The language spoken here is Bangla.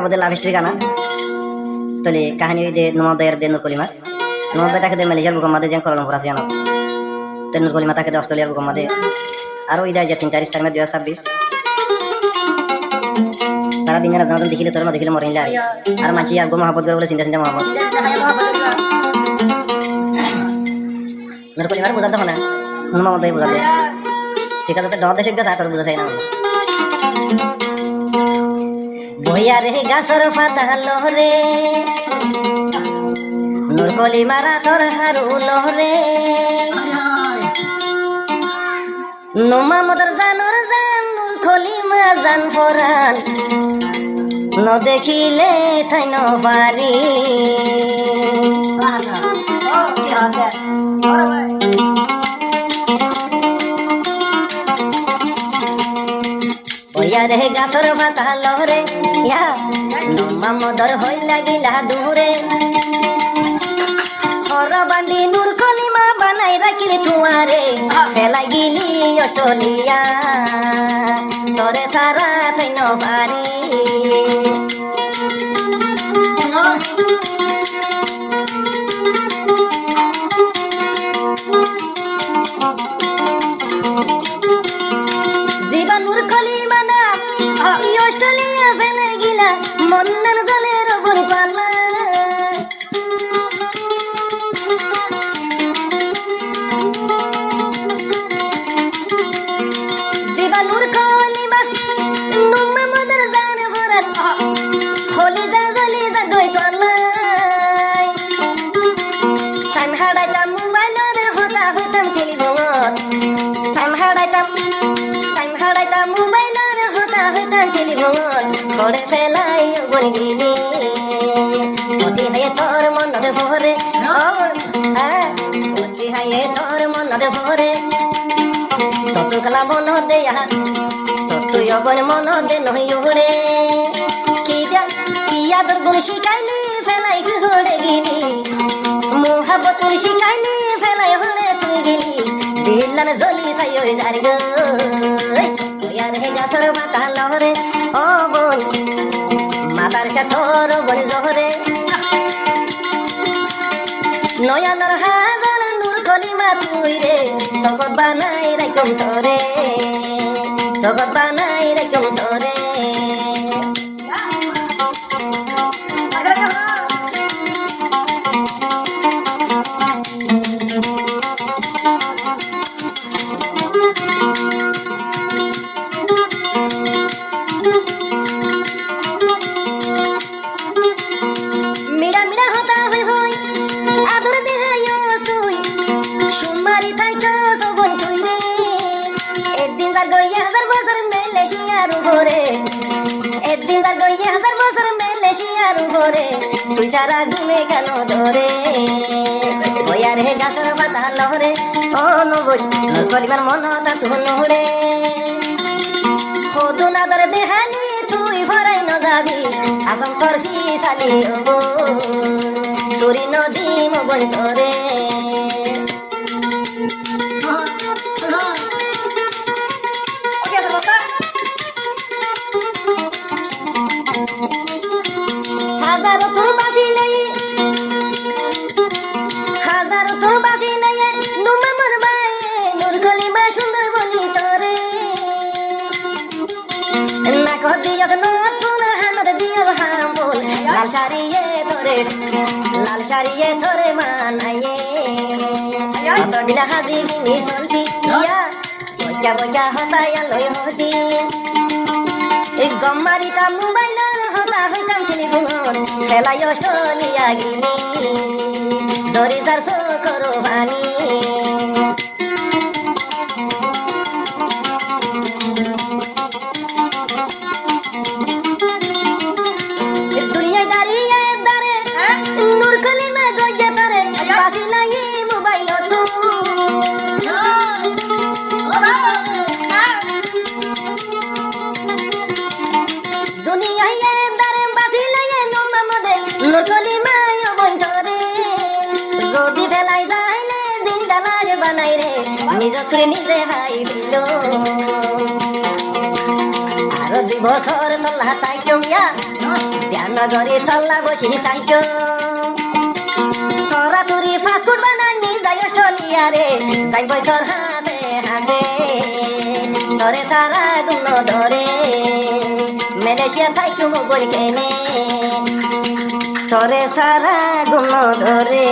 আমাদের লাভ হিস্ট্রি গানা তলে কাহিনী দে নমাবের দে নুরকলিমা নমাবে তাকে দে মালয়েশিয়ার বুকমা দে কোলালামপুর আছে জানো তে নুরকলিমা তাকে দে অস্ট্রেলিয়ার বুকমা দে আর ওই দেয় যে 3 তারিখ সামনে 2026 তারা দিনের রাত দেখিলে তোর না দেখিলে মরিলে আর মানছি আর গো মহব্বত করে বলে চিন্তা চিন্তা মহব্বত নুরকলিমার বুঝা দেখো না নমাবে ভাই বুঝা দে ঠিক আছে তো ডর দেশে গেছে তোর বুঝা চাই না বইয়া রে গাছর পাতা লহরে নুরকলিমার তোর হারু লহরে নোমা মদর জানর জান নুরকলিমা জান ফরান ন দেখিলে থাই ন পারি বইয়া রে গাছর পাতা লহরে ইয়া নোমা মদর হই লাগিলা দূরে বান্দি নুরকলিমা বানাই রাখিলি তোমারে ফেলাই গিলি অস্ট্রেলিয়া তোরে সারা তাই ন পারি জীবা নুরকলিমা না অস্ট্রেলিয়া ফেলাই গিলা মন্নার জলের বন পালা করে ফেলাই বন গিলি অতি হায়ে তোর মনতে ভরে অতি হায়ে তোর মনতে ভরে তত কলা মন দেয়া ততুই অবন মন দে নই উড়ে কি আদর গুণ শিখাইলি ফেলাই ঘুরে গিলি মোহাবত শিখাইলি ফেলাই হলে তুই গিলি দিলান জলি সাই ওই যার গো ইয়ার হে গাছর পাতা লহরে ও বোন মাতার কাঠর বন জহরে নয়নর হাজার নুরকলিমা তুই রে জগৎ বানাই রাখম তোরে জগৎ বানাই রাখম তোরে তুই সারা ঘুমে কেন ধরে বইয়া রে গাছর পাতা লহরে ও নবই নুরকলিমার মন তা তু নহড়ে খোদু না ধরে দেহালি তুই ভরাই ন যাবি আসম তোর হিসালি হব সুরি নদী মগন ধরে লাল সারিয়ে ধরে মানাইয়ে দিলা হাজি মিনি সন্তি ইয়া বইকা বইকা হতায়া লই হতি গম্মারিতা মোবাইলের হতা হইতাম টেলিফোন ফেলাই অস্ট্রেলিয়া গিলি ধরি যার করো ভানি নিজশ্রী নিজে হাইল আর 2 বছর তোলা তাই কমিয়া নগরে তল্লা বসি তাইতো তোরা তুরি ফাস্টফুড বানানি যাই অস্ট্রেলিয়া রে যাই বই তোর হাসে হাসে ধরে সারা গুণ ধরে মালয়েশিয়া থাইকু বই কেনে তোরে সারা গুণ ধরে